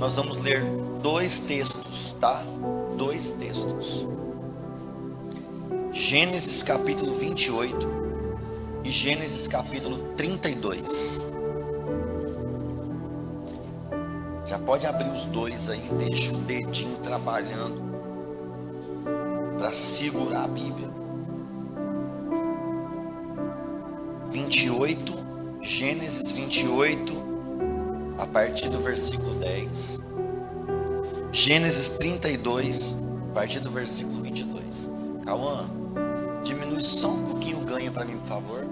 nós vamos ler dois textos, tá? Dois textos. Gênesis capítulo 28 e Gênesis capítulo 32. Já pode abrir os dois aí, deixa o dedinho trabalhando para segurar a Bíblia. 28, Gênesis 28, a partir do versículo 10. Gênesis 32, a partir do versículo 22. Cauã, diminui só um pouquinho o ganho para mim, por favor.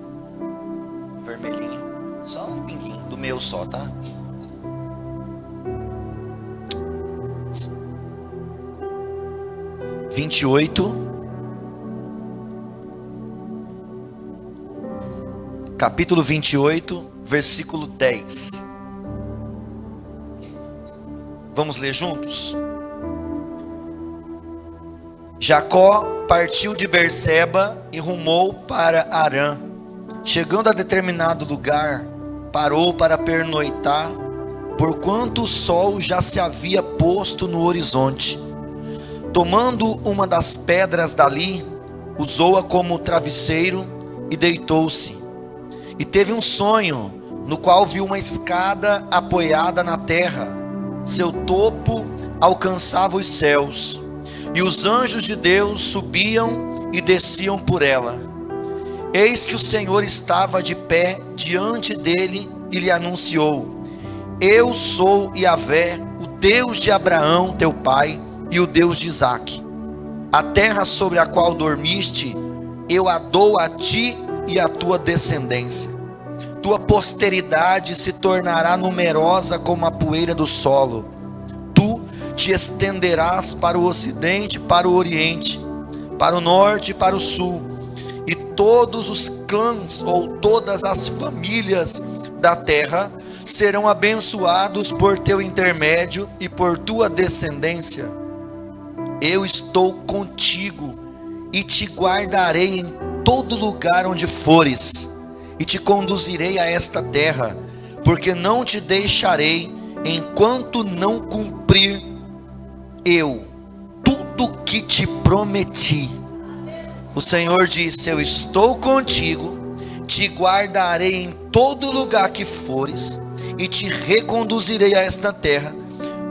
Vermelhinho, só um pinguinho, do meu só, tá? Capítulo 28, versículo 10. Vamos ler juntos? Jacó partiu de Berseba e rumou para Harã. Chegando a determinado lugar, parou para pernoitar, porquanto o sol já se havia posto no horizonte. Tomando uma das pedras dali, usou-a como travesseiro e deitou-se. E teve um sonho, no qual viu uma escada apoiada na terra. Seu topo alcançava os céus, e os anjos de Deus subiam e desciam por ela. Eis que o Senhor estava de pé diante dele e lhe anunciou: Eu sou Yahvé, o Deus de Abraão teu pai, e o Deus de Isaque. A terra sobre a qual dormiste, eu a dou a ti e à tua descendência. Tua posteridade se tornará numerosa como a poeira do solo. Tu te estenderás para o ocidente, para o oriente, para o norte e para o sul. E todos os clãs ou todas as famílias da terra serão abençoados por teu intermédio e por tua descendência. Eu estou contigo e te guardarei em todo lugar onde fores, e te conduzirei a esta terra, porque não te deixarei enquanto não cumprir eu tudo que te prometi. O Senhor disse: Eu estou contigo, te guardarei em todo lugar que fores, e te reconduzirei a esta terra,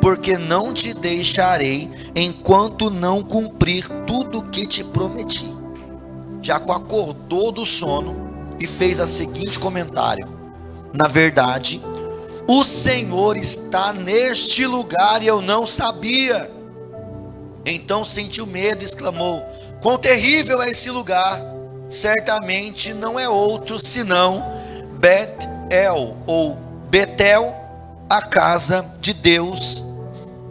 porque não te deixarei enquanto não cumprir tudo que te prometi. Jacó acordou do sono e fez o seguinte comentário: na verdade, o Senhor está neste lugar e eu não sabia. Então sentiu medo e exclamou: Quão terrível é esse lugar! Certamente não é outro senão Bet-El, ou Betel, a casa de Deus.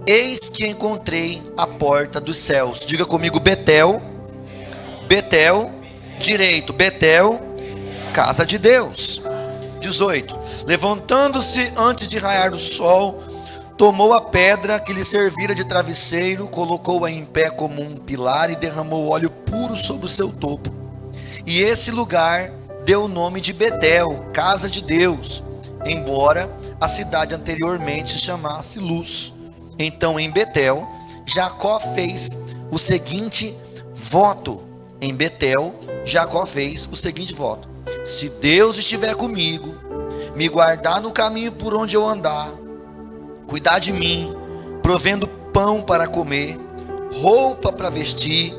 Eis que encontrei a porta dos céus. Diga comigo: Betel, Betel, direito, Betel, casa de Deus. 18. Levantando-se antes de raiar o sol, tomou a pedra que lhe servira de travesseiro, colocou-a em pé como um pilar e derramou óleo puro sobre o seu topo. E esse lugar deu o nome de Betel, casa de Deus, embora a cidade anteriormente se chamasse Luz. Então em Betel, Jacó fez o seguinte voto. Em Betel, Jacó fez o seguinte voto: Se Deus estiver comigo, me guardar no caminho por onde eu andar, cuidar de mim, provendo pão para comer, roupa para vestir,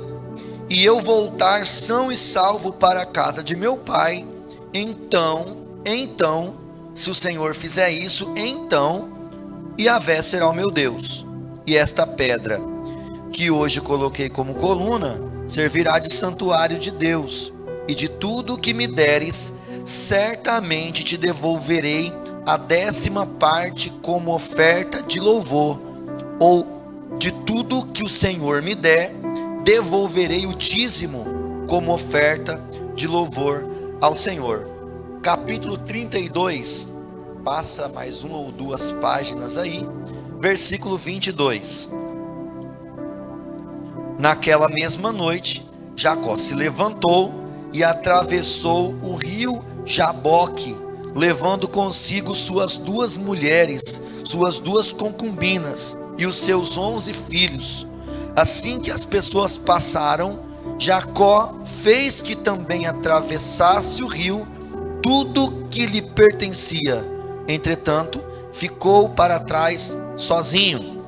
e eu voltar são e salvo para a casa de meu pai, então, se o Senhor fizer isso, então Yahvé será o meu Deus, e esta pedra que hoje coloquei como coluna servirá de santuário de Deus, e de tudo que me deres, certamente te devolverei a 10ª parte como oferta de louvor, ou de tudo que o Senhor me der, devolverei o dízimo como oferta de louvor ao Senhor. Capítulo 32, passa mais uma ou duas páginas aí, versículo 22. Naquela mesma noite, Jacó se levantou e atravessou o rio Jaboque, levando consigo suas 2 mulheres, suas 2 concubinas e os seus 11 filhos. Assim que as pessoas passaram, Jacó fez que também atravessasse o rio tudo que lhe pertencia. Entretanto, ficou para trás sozinho.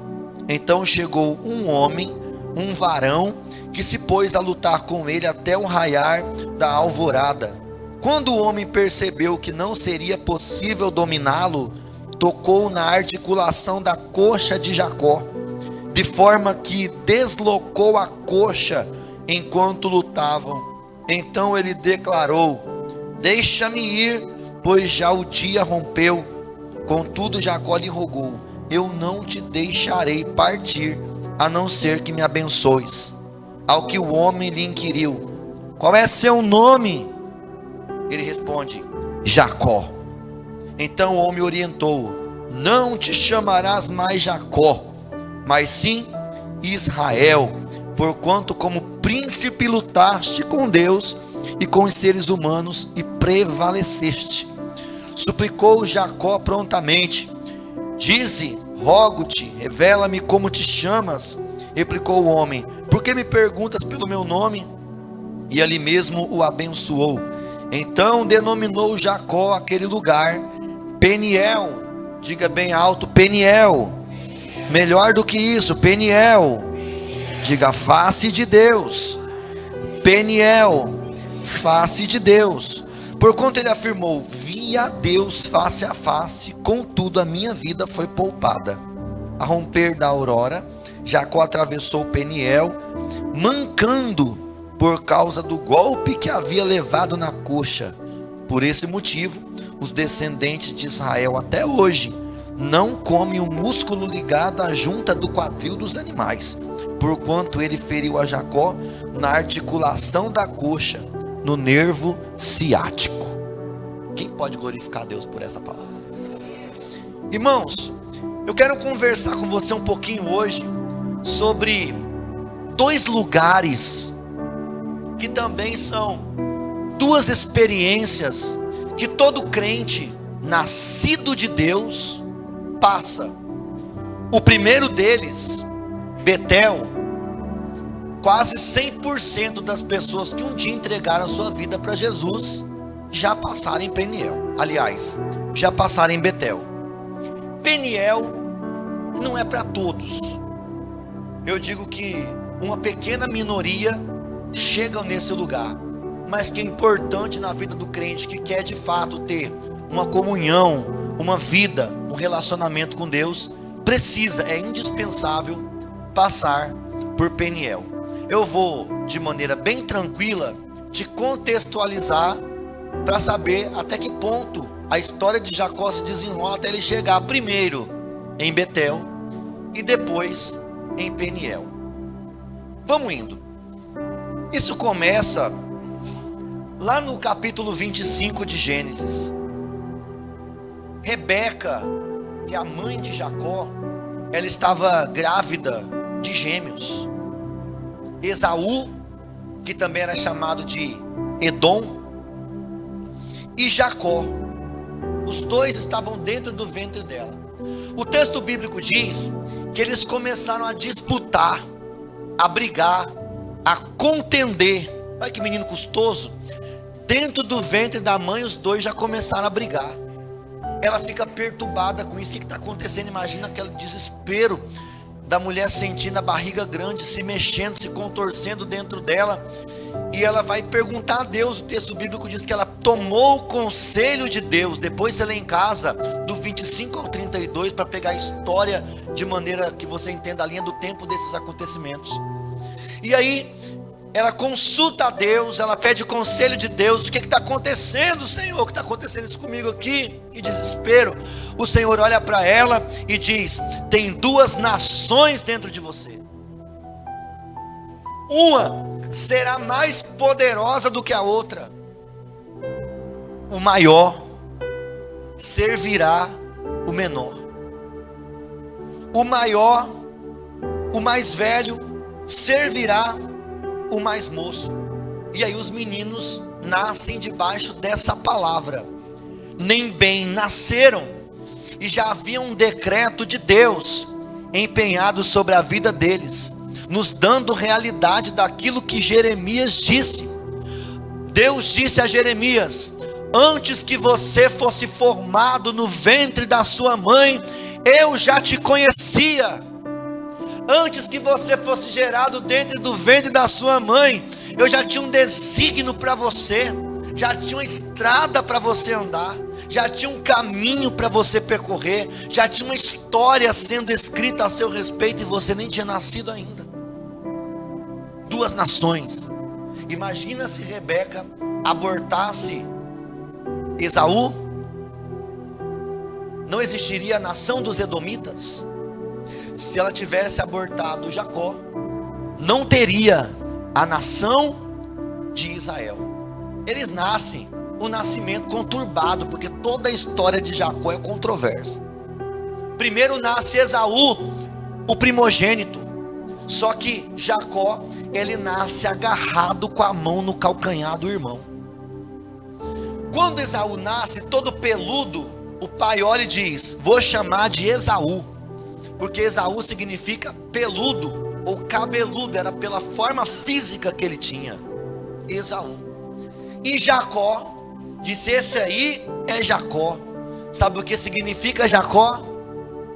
Então chegou um homem, um varão, que se pôs a lutar com ele até o raiar da alvorada. Quando o homem percebeu que não seria possível dominá-lo, tocou na articulação da coxa de Jacó, de forma que deslocou a coxa enquanto lutavam. Então ele declarou: deixa-me ir, pois já o dia rompeu. Contudo Jacó lhe rogou: eu não te deixarei partir, a não ser que me abençoes. Ao que o homem lhe inquiriu: qual é seu nome? Ele responde: Jacó. Então o homem orientou-o: não te chamarás mais Jacó, mas sim Israel, porquanto como príncipe lutaste com Deus e com os seres humanos e prevaleceste. Suplicou Jacó prontamente: dize, rogo-te, revela-me como te chamas. Replicou o homem: por que me perguntas pelo meu nome? E ali mesmo o abençoou. Então denominou Jacó aquele lugar Peniel. Diga bem alto: Peniel. Melhor do que isso, Peniel. Diga: face de Deus. Peniel, face de Deus. Porquanto ele afirmou: vi a Deus face a face, contudo a minha vida foi poupada. A romper da aurora, Jacó atravessou Peniel, mancando por causa do golpe que havia levado na coxa. Por esse motivo, os descendentes de Israel até hoje não comem o músculo ligado à junta do quadril dos animais, porquanto ele feriu a Jacó na articulação da coxa, no nervo ciático. Quem pode glorificar a Deus por essa palavra? Irmãos, eu quero conversar com você um pouquinho hoje sobre 2 lugares que também são 2 experiências que todo crente nascido de Deus passa. O primeiro deles, Betel. Quase 100% das pessoas que um dia entregaram a sua vida para Jesus já passaram em Peniel. Aliás, já passaram em Betel. Peniel não é para todos. Eu digo que uma pequena minoria chegam nesse lugar, mas que é importante na vida do crente que quer de fato ter uma comunhão, uma vida, um relacionamento com Deus, é indispensável passar por Peniel. Eu vou de maneira bem tranquila te contextualizar para saber até que ponto a história de Jacó se desenrola até ele chegar primeiro em Betel e depois em Peniel. Vamos indo. Isso começa lá no capítulo 25 de Gênesis. Rebeca, que é a mãe de Jacó, ela estava grávida de gêmeos. Esaú, que também era chamado de Edom, e Jacó. Os 2 estavam dentro do ventre dela. O texto bíblico diz que eles começaram a disputar, a brigar, a contender. Olha que menino custoso. Dentro do ventre da mãe, os 2 já começaram a brigar. Ela fica perturbada com isso. O que está acontecendo? Imagina aquele desespero da mulher sentindo a barriga grande, se mexendo, se contorcendo dentro dela. E ela vai perguntar a Deus. O texto bíblico diz que ela tomou o conselho de Deus. Depois você lê em casa, do 25 ao 32, para pegar a história de maneira que você entenda a linha do tempo desses acontecimentos. E aí ela consulta a Deus, ela pede conselho de Deus. O que está acontecendo, Senhor? O que está acontecendo isso comigo aqui? Que desespero. O Senhor olha para ela e diz: tem 2 nações dentro de você. Uma será mais poderosa do que a outra. O maior servirá o menor. O maior, o mais velho, servirá o mais moço. E aí os meninos nascem debaixo dessa palavra. Nem bem nasceram, e já havia um decreto de Deus empenhado sobre a vida deles, nos dando realidade daquilo que Jeremias disse. Deus disse a Jeremias: antes que você fosse formado no ventre da sua mãe, eu já te conhecia. Antes que você fosse gerado dentro do ventre da sua mãe, eu já tinha um desígnio para você, já tinha uma estrada para você andar, já tinha um caminho para você percorrer, já tinha uma história sendo escrita a seu respeito e você nem tinha nascido ainda. Duas nações. Imagina se Rebeca abortasse Esaú, não existiria a nação dos edomitas. Se ela tivesse abortado Jacó, não teria a nação de Israel. Eles nascem, o nascimento conturbado, porque toda a história de Jacó é controversa. Primeiro nasce Esaú, o primogênito. Só que Jacó, ele nasce agarrado com a mão no calcanhar do irmão. Quando Esaú nasce todo peludo, o pai olha e diz: vou chamar de Esaú, porque Esaú significa peludo ou cabeludo, era pela forma física que ele tinha. Esaú. E Jacó disse: esse aí é Jacó. Sabe o que significa Jacó?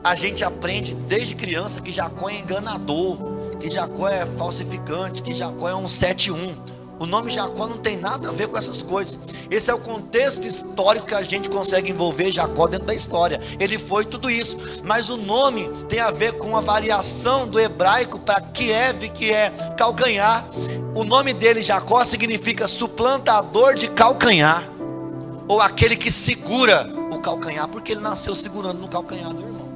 A gente aprende desde criança que Jacó é enganador, que Jacó é falsificante, que Jacó é um 71. O nome Jacó não tem nada a ver com essas coisas. Esse é o contexto histórico que a gente consegue envolver Jacó dentro da história. Ele foi tudo isso, mas o nome tem a ver com a variação do hebraico para Kiev, que é calcanhar. O nome dele, Jacó, significa suplantador de calcanhar, ou aquele que segura o calcanhar, porque ele nasceu segurando no calcanhar do irmão.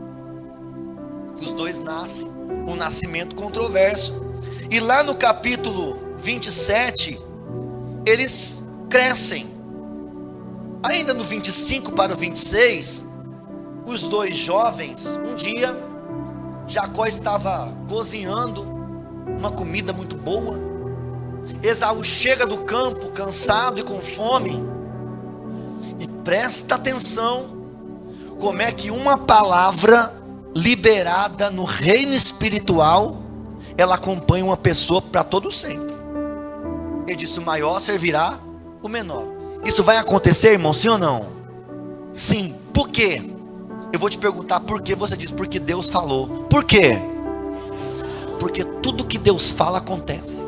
Os dois nascem, um nascimento controverso. E lá no capítulo 27, eles crescem. Ainda no 25 para o 26, os dois jovens, um dia, Jacó estava cozinhando uma comida muito boa. Esaú chega do campo, cansado e com fome. E presta atenção, como é que uma palavra liberada no reino espiritual, ela acompanha uma pessoa para todo sempre. Ele disse: o maior servirá o menor. Isso vai acontecer, irmão, sim ou não? Sim. Por quê? Eu vou te perguntar por que você diz: porque Deus falou. Por quê? Porque tudo que Deus fala acontece.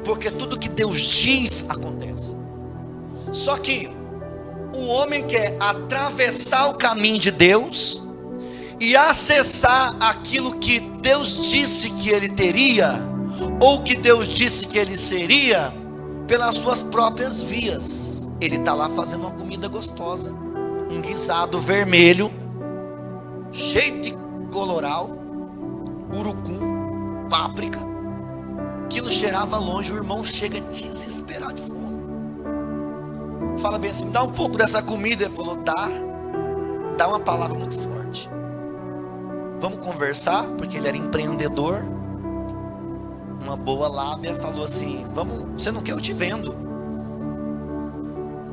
Porque tudo que Deus diz acontece. Só que o homem quer atravessar o caminho de Deus e acessar aquilo que Deus disse que ele teria, ou que Deus disse que ele seria, pelas suas próprias vias. Ele está lá fazendo uma comida gostosa, um guisado vermelho, cheio de colorau, urucum, páprica. Aquilo cheirava longe. O irmão chega desesperado de fome. Fala bem assim: me dá um pouco dessa comida. Ele falou: dá uma palavra muito forte. Vamos conversar, porque ele era empreendedor. Uma boa lábia, falou assim: vamos, você não quer, eu te vendo.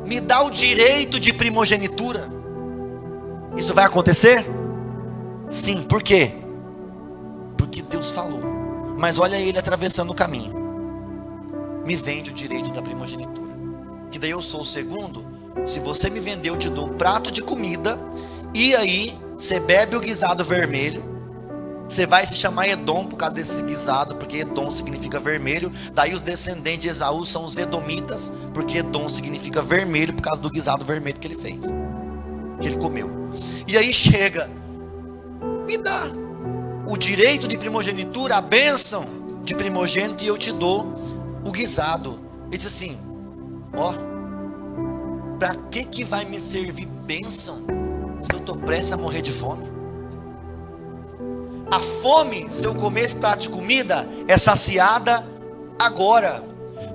Me dá o direito de primogenitura. Isso vai acontecer? Sim. Por quê? Porque Deus falou. Mas olha ele atravessando o caminho: me vende o direito da primogenitura, que daí eu sou o segundo. Se você me vender, eu te dou um prato de comida, e aí você bebe o guisado vermelho. Você vai se chamar Edom por causa desse guisado, porque Edom significa vermelho. Daí os descendentes de Esaú são os edomitas, porque Edom significa vermelho por causa do guisado vermelho que ele fez, que ele comeu. E aí chega: me dá o direito de primogenitura, a bênção de primogênito, e eu te dou o guisado. Ele disse assim: ó, para que vai me servir bênção se eu estou prestes a morrer de fome? A fome, se eu comer esse prato de comida, é saciada agora.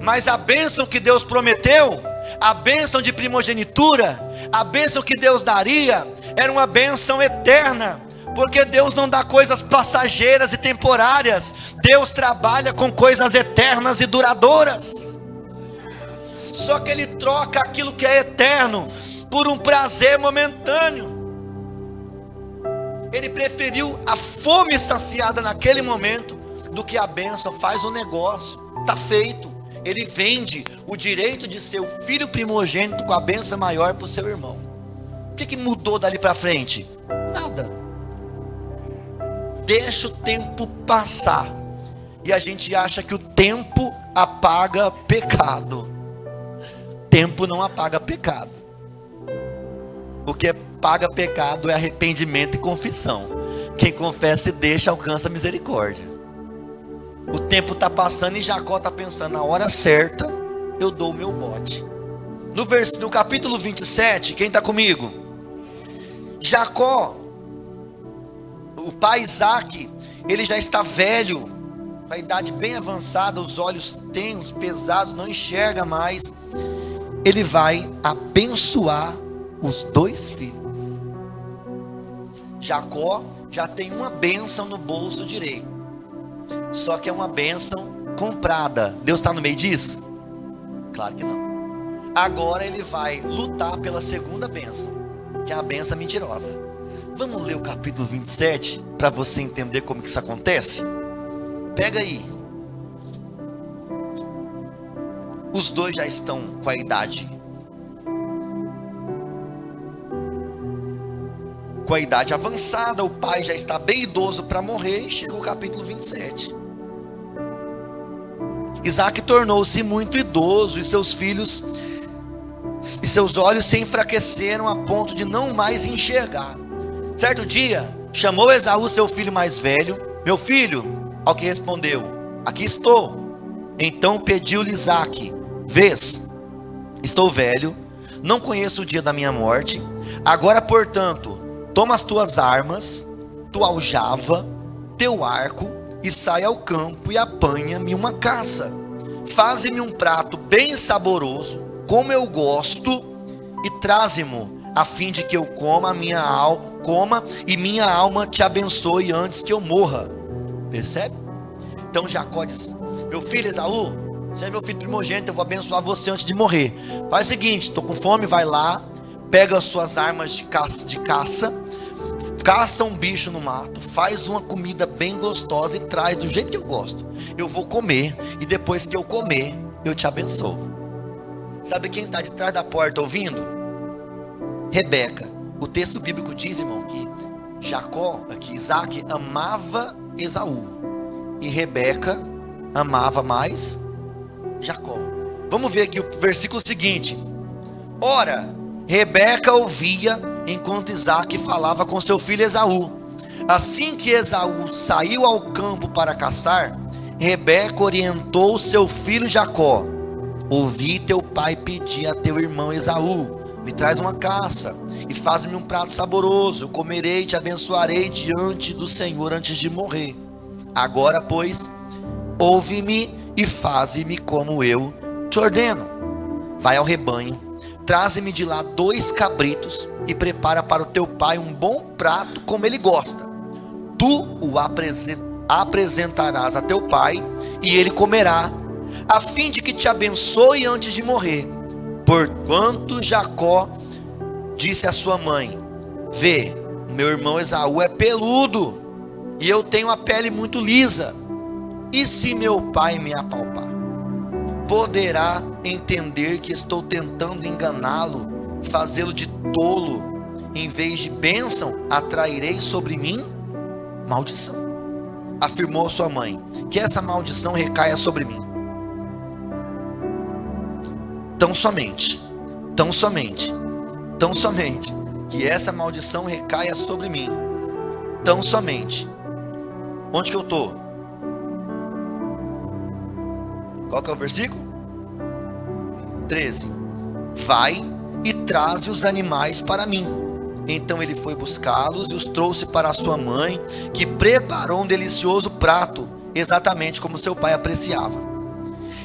Mas a bênção que Deus prometeu, a bênção de primogenitura, a bênção que Deus daria, era uma bênção eterna. Porque Deus não dá coisas passageiras e temporárias. Deus trabalha com coisas eternas e duradouras. Só que Ele troca aquilo que é eterno por um prazer momentâneo. Ele preferiu a fome saciada naquele momento do que a bênção. Faz o negócio, está feito. Ele vende o direito de ser o filho primogênito com a bênção maior para o seu irmão. O que mudou dali para frente? Nada. Deixa o tempo passar. E a gente acha que o tempo apaga pecado. Tempo não apaga pecado. O que apaga pecado é arrependimento e confissão. Quem confessa e deixa alcança misericórdia. O tempo está passando e Jacó está pensando, na hora certa eu dou o meu bote. No capítulo 27, quem está comigo? Jacó, o pai Isaac, ele já está velho, com a idade bem avançada, os olhos tenros, pesados, não enxerga mais. Ele vai abençoar os 2 filhos. Jacó já tem uma bênção no bolso direito, só que é uma bênção comprada. Deus está no meio disso? Claro que não. Agora ele vai lutar pela segunda bênção, que é a bênção mentirosa. Vamos ler o capítulo 27 para você entender como que isso acontece? Pega aí. Os 2 já estão com a idade avançada, o pai já está bem idoso para morrer, e chega o capítulo 27. Isaac tornou-se muito idoso, e seus filhos e seus olhos se enfraqueceram a ponto de não mais enxergar. Certo dia, chamou Esaú, seu filho mais velho. Meu filho, ao que respondeu, aqui estou. Então pediu-lhe Isaac, vês, estou velho, não conheço o dia da minha morte. Agora, portanto, toma as tuas armas, tua aljava, teu arco, e sai ao campo e apanha-me uma caça. Faze-me um prato bem saboroso, como eu gosto, e traze-mo, a fim de que eu coma e minha alma te abençoe antes que eu morra. Percebe? Então Jacó diz, meu filho Esaú, você é meu filho primogênito, eu vou abençoar você antes de morrer. Faz o seguinte, estou com fome, vai lá, pega as suas armas de caça, caça um bicho no mato, faz uma comida bem gostosa e traz do jeito que eu gosto. Eu vou comer, e depois que eu comer, eu te abençoo. Sabe quem está de trás da porta ouvindo? Rebeca. O texto bíblico diz, irmão, que Isaac amava Esaú, e Rebeca amava mais Jacó. Vamos ver aqui o versículo seguinte. Ora, Rebeca ouvia enquanto Isaac falava com seu filho Esaú. Assim que Esaú saiu ao campo para caçar, Rebeca orientou seu filho Jacó: ouvi teu pai pedir a teu irmão Esaú, me traz uma caça e faz-me um prato saboroso, eu comerei e te abençoarei diante do Senhor antes de morrer. Agora, pois, ouve-me e faze-me como eu te ordeno. Vai ao rebanho, traze-me de lá 2 cabritos e prepara para o teu pai um bom prato como ele gosta. Tu o apresentarás a teu pai e ele comerá, a fim de que te abençoe antes de morrer. Porquanto Jacó disse à sua mãe: vê, meu irmão Esaú é peludo e eu tenho a pele muito lisa. E se meu pai me apalpar, poderá entender que estou tentando enganá-lo, fazê-lo de tolo. Em vez de bênção, atrairei sobre mim maldição. Afirmou sua mãe: que essa maldição recaia sobre mim. Tão somente que essa maldição recaia sobre mim. Tão somente. Onde que eu estou? Qual que é o versículo? 13. Vai e traze os animais para mim. Então ele foi buscá-los e os trouxe para a sua mãe, que preparou um delicioso prato, exatamente como seu pai apreciava.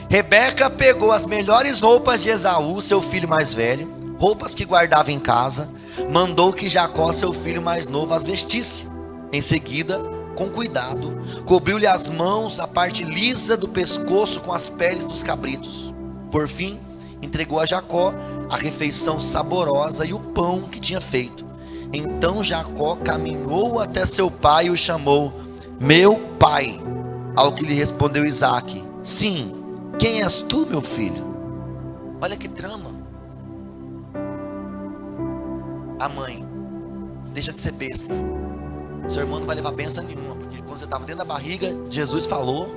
Rebeca pegou as melhores roupas de Esaú, seu filho mais velho, roupas que guardava em casa, mandou que Jacó, seu filho mais novo, as vestisse. Em seguida, com cuidado, cobriu-lhe as mãos, a parte lisa do pescoço com as peles dos cabritos. Por fim, entregou a Jacó a refeição saborosa e o pão que tinha feito. Então Jacó caminhou até seu pai e o chamou: meu pai. Ao que lhe respondeu Isaque: sim, quem és tu, meu filho? Olha que trama. A mãe: deixa de ser besta, seu irmão não vai levar bênção nenhuma, porque quando você estava dentro da barriga, Jesus falou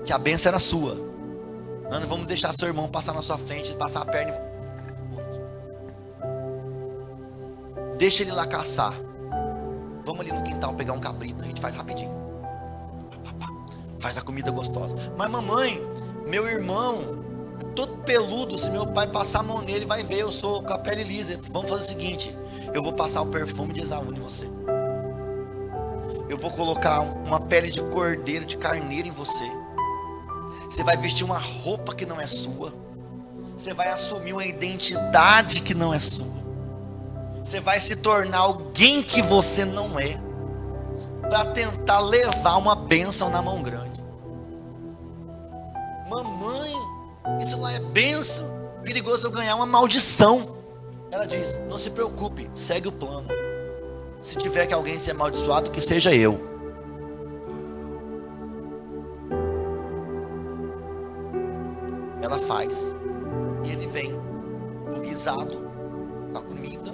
que a bênção era sua. Nós não vamos deixar seu irmão passar na sua frente, passar a perna e... deixa ele lá caçar. Vamos ali no quintal pegar um cabrito, a gente faz rapidinho, faz a comida gostosa. Mas mamãe, meu irmão todo peludo, se meu pai passar a mão nele, vai ver, eu sou com a pele lisa. Vamos fazer o seguinte: eu vou passar o perfume de Esaú em você, eu vou colocar uma pele de cordeiro, de carneiro em você. Você vai vestir uma roupa que não é sua, você vai assumir uma identidade que não é sua, você vai se tornar alguém que você não é, para tentar levar uma bênção na mão grande. Mamãe, isso não é bênção, perigoso eu ganhar uma maldição. Ela diz: não se preocupe, segue o plano. Se tiver que alguém ser amaldiçoado, que seja eu. Ela faz, e ele vem, o guisado, com a comida,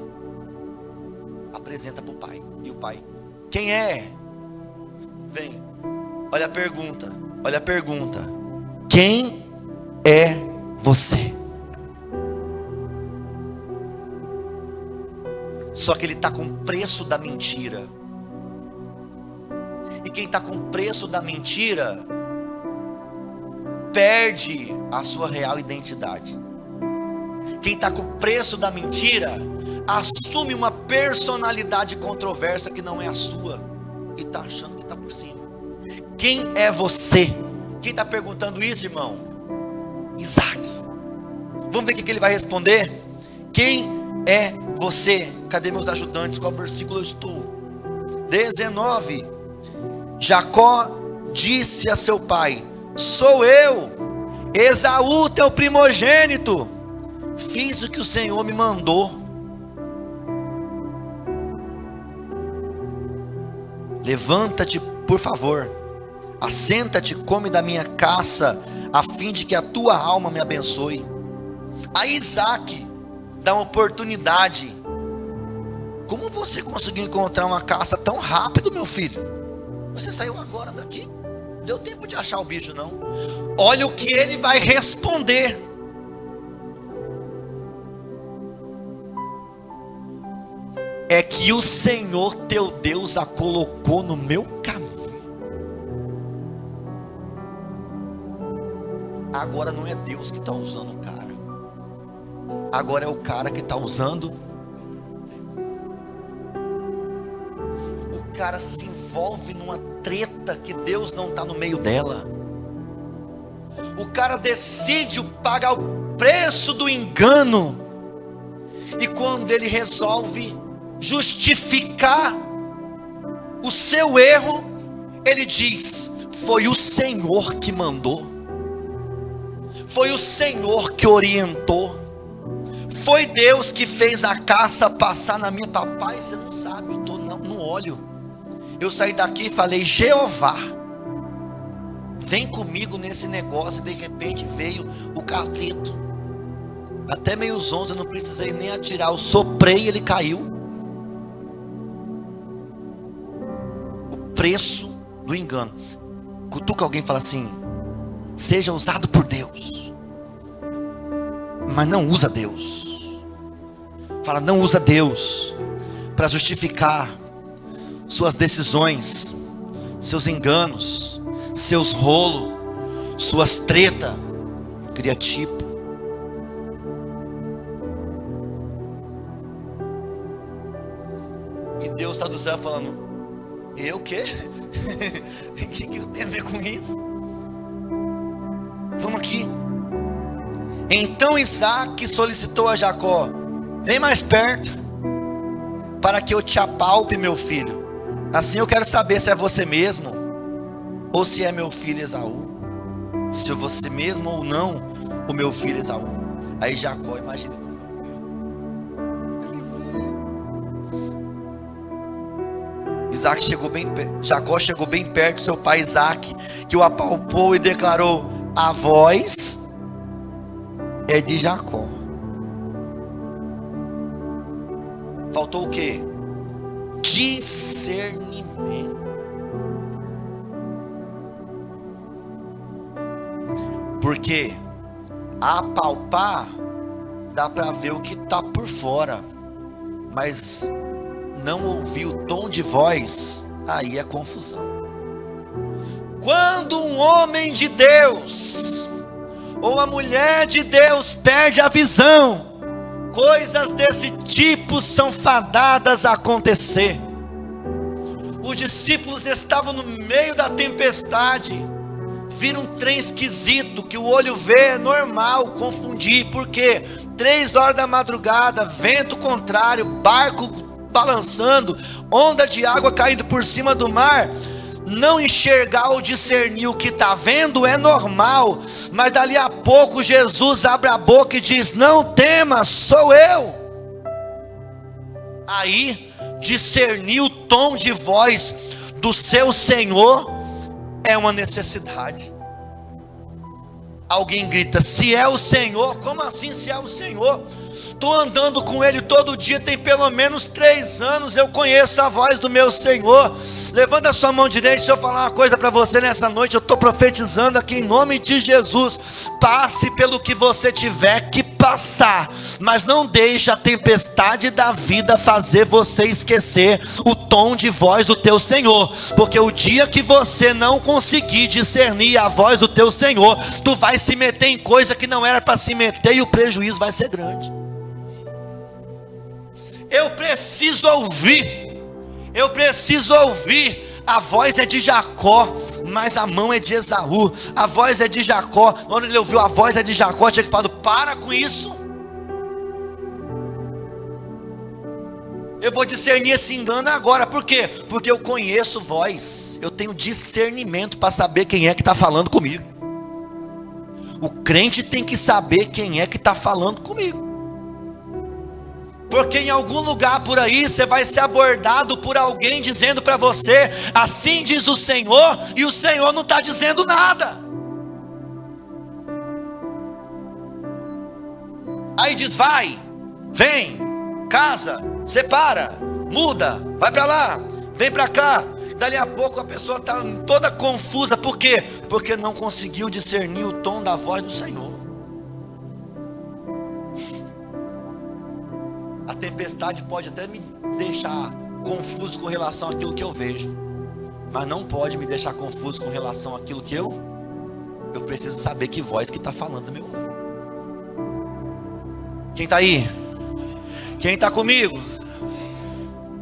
apresenta para o pai. E o pai: quem é? Vem. Olha a pergunta, olha a pergunta: quem é você? Só que ele está com preço da mentira. E quem está com preço da mentira perde a sua real identidade. Quem está com preço da mentira assume uma personalidade controversa que não é a sua e está achando que está por cima. Quem é você? Quem está perguntando isso, irmão? Isaque. Vamos ver o que ele vai responder? Quem é você? Cadê meus ajudantes? Qual versículo eu estou? 19. Jacó disse a seu pai: sou eu, Esaú, teu primogênito. Fiz o que o Senhor me mandou. Levanta-te, por favor, assenta-te, come da minha caça, a fim de que a tua alma me abençoe. Aí Isaque dá uma oportunidade. Como você conseguiu encontrar uma caça tão rápido, meu filho? Você saiu agora daqui? Não deu tempo de achar o bicho, não. Olha o que ele vai responder. É que o Senhor teu Deus a colocou no meu caminho. Agora não é Deus que está usando o cara, agora é o cara que está usando. O cara se envolve numa treta que Deus não está no meio dela. O cara decide pagar o preço do engano. E quando ele resolve justificar o seu erro, ele diz: foi o Senhor que mandou, foi o Senhor que orientou, foi Deus que fez a caça passar na minha... Papai, você não sabe, eu estou no óleo. Eu saí daqui e falei: Jeová, vem comigo nesse negócio. E de repente veio o cateto. Até meio 11 eu não precisei nem atirar, eu soprei e ele caiu. O preço do engano. Cutuca alguém e fala assim: seja usado por Deus, mas não usa Deus. Fala: não usa Deus para justificar suas decisões, seus enganos, seus rolos, suas tretas. Cria tipo. E Deus está do céu falando: eu o quê? O que eu tenho a ver com isso? Vamos aqui. Então Isaque solicitou a Jacó: vem mais perto, para que eu te apalpe, meu filho. Assim eu quero saber se é você mesmo, ou se é meu filho Esaú. Se é você mesmo ou não, o meu filho Esaú. Aí Jacó, imagina, ele Jacó chegou bem perto de seu pai Isaque, que o apalpou e declarou: a voz é de Jacó. Faltou o quê? Discernimento. Porque apalpar dá para ver o que está por fora, mas não ouvir o tom de voz, aí é confusão. Quando um homem de Deus ou a mulher de Deus perde a visão, coisas desse tipo são fadadas a acontecer. Os discípulos estavam no meio da tempestade, viram um trem esquisito, que o olho vê é normal confundir, porque 3 horas da madrugada, vento contrário, barco balançando, onda de água caindo por cima do mar. Não enxergar ou discernir o que está vendo é normal, mas dali a pouco Jesus abre a boca e diz: não temas, sou eu. Aí discernir o tom de voz do seu Senhor é uma necessidade. Alguém grita: se é o Senhor? Como assim se é o Senhor? Estou andando com Ele todo dia, tem pelo menos 3 anos, eu conheço a voz do meu Senhor. Levanta a sua mão direita, deixa eu falar uma coisa para você nessa noite. Eu estou profetizando aqui em nome de Jesus. Passe pelo que você tiver que passar, mas não deixe a tempestade da vida fazer você esquecer o tom de voz do teu Senhor, porque o dia que você não conseguir discernir a voz do teu Senhor, tu vai se meter em coisa que não era para se meter, e o prejuízo vai ser grande. Eu preciso ouvir. A voz é de Jacó, mas a mão é de Esaú. A voz é de Jacó. Quando ele ouviu a voz é de Jacó, tinha que falar: para com isso. Eu vou discernir esse engano agora. Por quê? Porque eu conheço voz. Eu tenho discernimento para saber quem é que está falando comigo. O crente tem que saber quem é que está falando comigo. Porque em algum lugar por aí você vai ser abordado por alguém dizendo para você: assim diz o Senhor, e o Senhor não está dizendo nada. Aí diz: vai, vem, casa, separa, muda, vai para lá, vem para cá. Dali a pouco a pessoa está toda confusa. Por quê? Porque não conseguiu discernir o tom da voz do Senhor. A tempestade pode até me deixar confuso com relação àquilo que eu vejo, mas não pode me deixar confuso com relação àquilo que eu preciso saber que voz que está falando no meu ouvido. Quem está aí? Quem está comigo?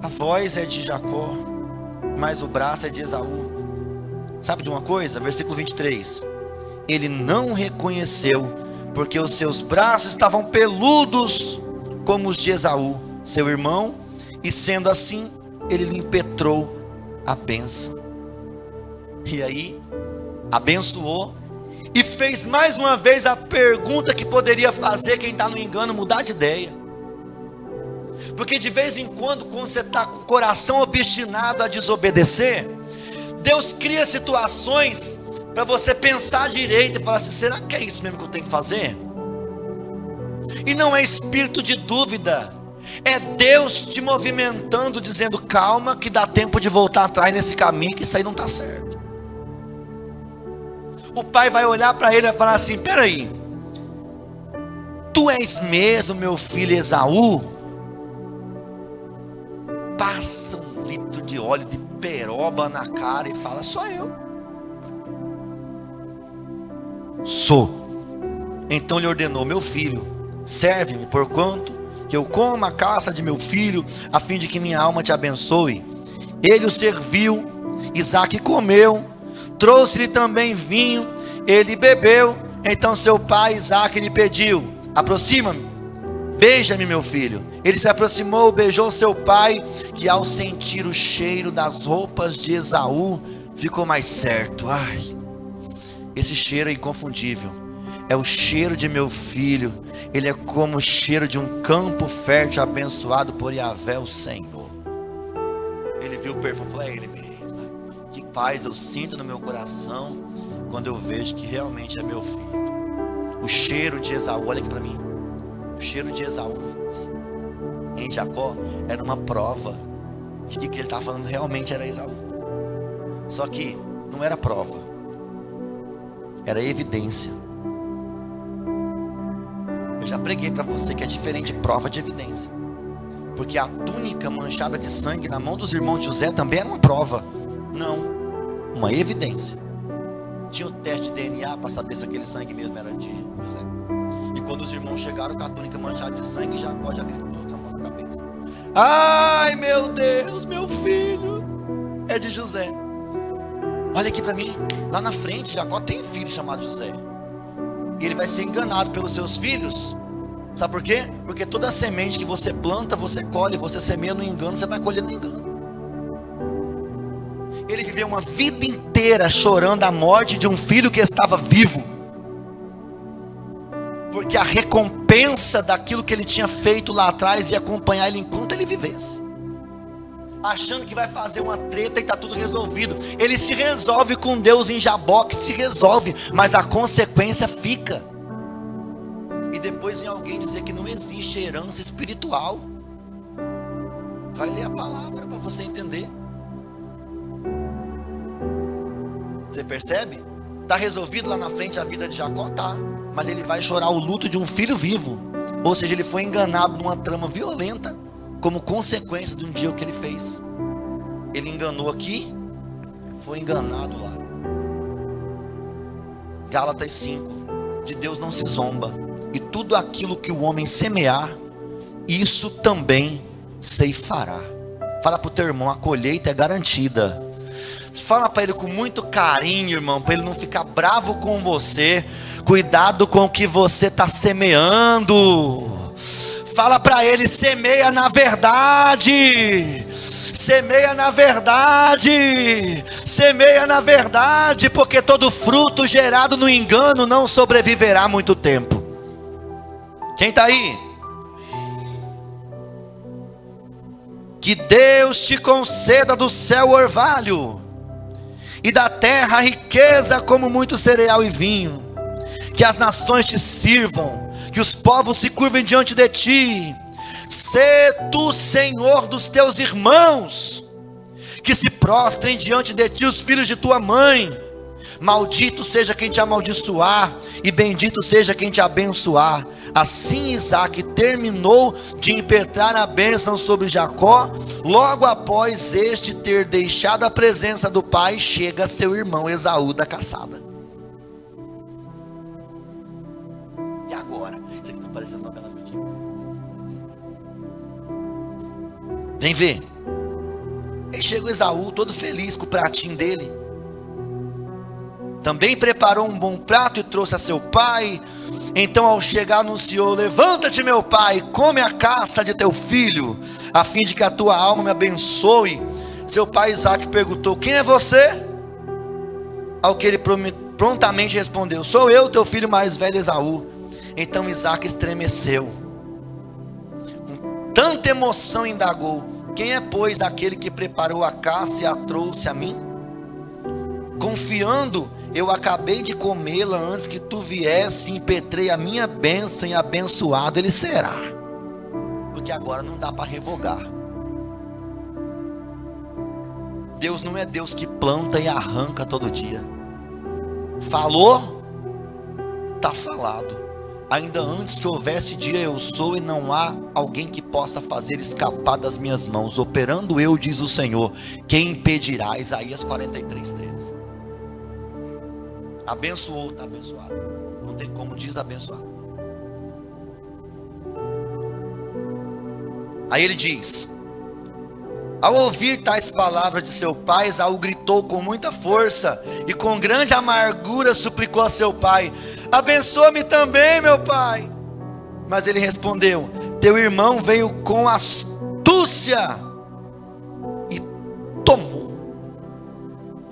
A voz é de Jacó, mas o braço é de Esaú. Sabe de uma coisa? Versículo 23. Ele não reconheceu, porque os seus braços estavam peludos como os de Esaú, seu irmão, e sendo assim, ele lhe impetrou a bênção. E aí, abençoou, e fez mais uma vez a pergunta que poderia fazer quem está no engano mudar de ideia. Porque de vez em quando você está com o coração obstinado a desobedecer, Deus cria situações para você pensar direito e falar assim: será que é isso mesmo que eu tenho que fazer? E não é espírito de dúvida, é Deus te movimentando, dizendo: calma, que dá tempo de voltar atrás nesse caminho, que isso aí não está certo. O pai vai olhar para ele e vai falar assim: peraí, tu és mesmo meu filho Esaú? Passa um litro de óleo de peroba na cara e fala: sou eu. Sou. Então lhe ordenou: meu filho, serve-me, porquanto que eu como a caça de meu filho, a fim de que minha alma te abençoe. Ele o serviu, Isaque comeu, trouxe-lhe também vinho, ele bebeu. Então seu pai Isaque lhe pediu: aproxima-me, beija-me, meu filho. Ele se aproximou, beijou seu pai, que ao sentir o cheiro das roupas de Esaú, ficou mais certo. Ai, esse cheiro é inconfundível. É o cheiro de meu filho. Ele é como o cheiro de um campo fértil abençoado por Yahvé, o Senhor. Ele viu o perfume e falou: é ele mesmo. Que paz eu sinto no meu coração quando eu vejo que realmente é meu filho. O cheiro de Esaú, olha aqui para mim. O cheiro de Esaú em Jacó era uma prova de que ele estava falando realmente era Esaú. Só que não era prova, era evidência. Eu já preguei para você que é diferente prova de evidência. Porque a túnica manchada de sangue na mão dos irmãos de José também era uma prova. Não, uma evidência. Tinha o teste de DNA para saber se aquele sangue mesmo era de José. E quando os irmãos chegaram com a túnica manchada de sangue, Jacó já gritou com a mão na cabeça: ai meu Deus, meu filho é de José. Olha aqui para mim, lá na frente Jacó tem um filho chamado José. E ele vai ser enganado pelos seus filhos. Sabe por quê? Porque toda semente que você planta, você colhe. Você semeia no engano, você vai colher no engano. Ele viveu uma vida inteira chorando a morte de um filho que estava vivo, porque a recompensa daquilo que ele tinha feito lá atrás ia acompanhar ele enquanto ele vivesse, achando que vai fazer uma treta e está tudo resolvido. Ele se resolve com Deus em Jaboque, se resolve, mas a consequência fica. E depois vem alguém dizer que não existe herança espiritual. Vai ler a palavra para você entender. Você percebe? Está resolvido lá na frente a vida de Jacó? Tá. Mas ele vai chorar o luto de um filho vivo. Ou seja, ele foi enganado numa trama violenta, como consequência de um dia o que ele fez. Ele enganou aqui, foi enganado lá. Gálatas 5. De Deus não se zomba. E tudo aquilo que o homem semear, isso também ceifará. Fala para o teu irmão, a colheita é garantida. Fala para ele com muito carinho, irmão, para ele não ficar bravo com você. Cuidado com o que você está semeando. Fala para ele, semeia na verdade. Semeia na verdade. Semeia na verdade, porque todo fruto gerado no engano não sobreviverá muito tempo. Quem está aí? Que Deus te conceda do céu o orvalho, e da terra a riqueza como muito cereal e vinho. Que as nações te sirvam, que os povos se curvem diante de ti. Sê tu Senhor dos teus irmãos, que se prostrem diante de ti os filhos de tua mãe. Maldito seja quem te amaldiçoar, e bendito seja quem te abençoar. Assim Isaac terminou de impetrar a bênção sobre Jacó. Logo após este ter deixado a presença do pai, chega seu irmão Esaú da caçada. E agora? Isso aqui está parecendo novela mexicana. Vem ver. Aí chega o Esaú todo feliz com o pratinho dele. Também preparou um bom prato e trouxe a seu pai. Então ao chegar anunciou: levanta-te meu pai, come a caça de teu filho, a fim de que a tua alma me abençoe. Seu pai Isaac perguntou: quem é você? Ao que ele prontamente respondeu: sou eu, teu filho mais velho Esaú. Então Isaac estremeceu, com tanta emoção indagou: quem é pois aquele que preparou a caça e a trouxe a mim? Confiando, eu acabei de comê-la antes que tu viesse, e impetrei a minha bênção, e abençoado ele será. Porque agora não dá para revogar. Deus não é Deus que planta e arranca todo dia. Falou, está falado. Ainda antes que houvesse dia eu sou, e não há alguém que possa fazer escapar das minhas mãos. Operando eu, diz o Senhor, quem impedirá? Isaías 43:13. Abençoou, está abençoado. Não tem como desabençoar. Aí ele diz: ao ouvir tais palavras de seu pai, Esaú gritou com muita força e com grande amargura suplicou a seu pai: abençoa-me também, meu pai. Mas ele respondeu: teu irmão veio com astúcia e tomou,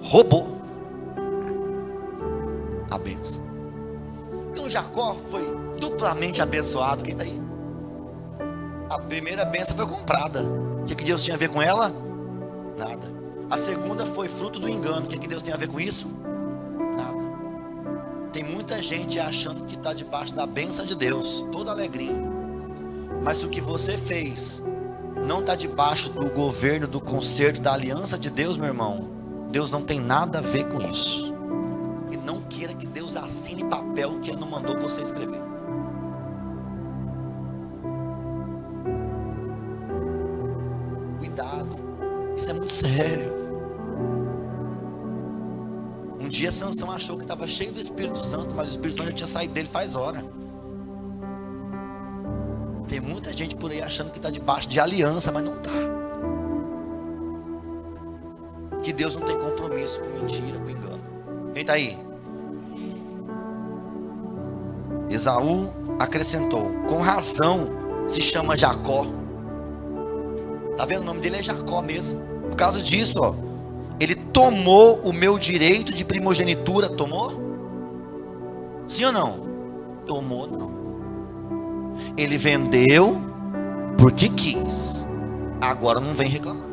roubou a bênção. Então Jacó foi duplamente abençoado. Quem está aí? A primeira bênção foi comprada. O que Deus tinha a ver com ela? Nada. A segunda foi fruto do engano. O que Deus tem a ver com isso? Nada. Tem muita gente achando que está debaixo da bênção de Deus, toda alegria. Mas se o que você fez não está debaixo do governo, do conserto, da aliança de Deus, meu irmão, Deus não tem nada a ver com isso. E não queira que Deus assine papel que Ele não mandou você escrever. Cuidado, isso é muito sério. Um dia Sansão achou que estava cheio do Espírito Santo, mas o Espírito Santo já tinha saído dele faz hora. Tem muita gente por aí achando que está debaixo de aliança, mas não está. Que Deus não tem compromisso com mentira, com engano. Quem está aí? Esaú acrescentou: com razão se chama Jacó. Está vendo? O nome dele é Jacó mesmo. Por causa disso, ó, ele tomou o meu direito de primogenitura. Tomou? Sim ou não? Tomou, não. Ele vendeu porque quis. Agora não vem reclamar.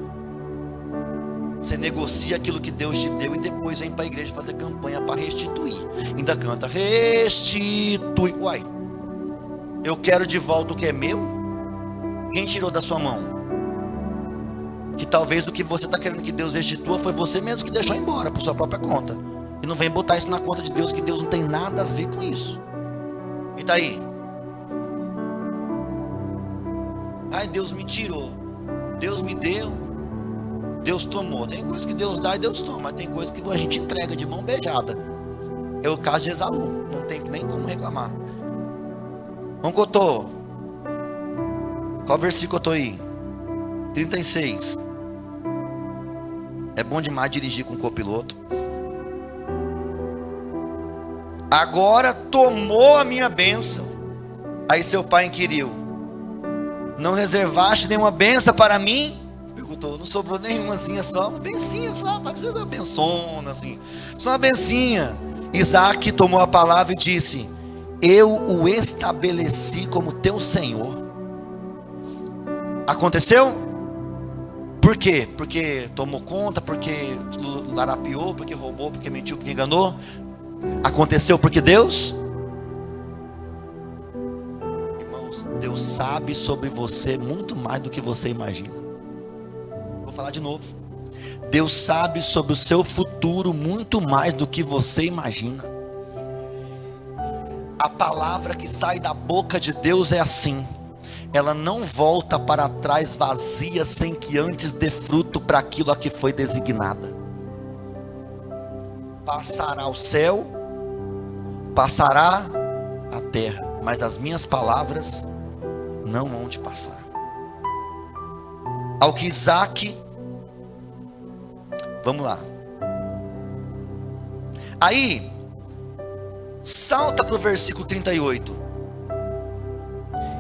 Você negocia aquilo que Deus te deu e depois vem para a igreja fazer campanha para restituir. Ainda canta: restitui. Uai, eu quero de volta o que é meu. Quem tirou da sua mão? Que talvez o que você está querendo que Deus restitua foi você mesmo que deixou embora por sua própria conta. E não vem botar isso na conta de Deus, que Deus não tem nada a ver com isso. E tá aí? Ai, Deus me tirou, Deus me deu, Deus tomou. Tem coisa que Deus dá e Deus toma, mas tem coisa que a gente entrega de mão beijada. É o caso de Esaú, não tem nem como reclamar. Vamos, Cotô. Qual versículo eu estou aí? 36. É bom demais dirigir com o copiloto. Agora tomou a minha bênção. Aí seu pai inquiriu: não reservaste nenhuma bênção para mim? Perguntou. Não sobrou nenhumazinha, só uma bencinha só. Não precisa de uma bençona assim, só uma bencinha. Isaac tomou a palavra e disse: eu o estabeleci como teu senhor. Aconteceu? Por quê? Porque tomou conta, porque larapiou, porque roubou, porque mentiu, porque enganou? Aconteceu porque Deus? Irmãos, Deus sabe sobre você muito mais do que você imagina. Vou falar de novo. Deus sabe sobre o seu futuro muito mais do que você imagina. A palavra que sai da boca de Deus é assim: ela não volta para trás vazia, sem que antes dê fruto para aquilo a que foi designada. Passará o céu, passará a terra, mas as minhas palavras não hão de passar. Ao que Isaac, vamos lá. Aí, salta para o versículo 38.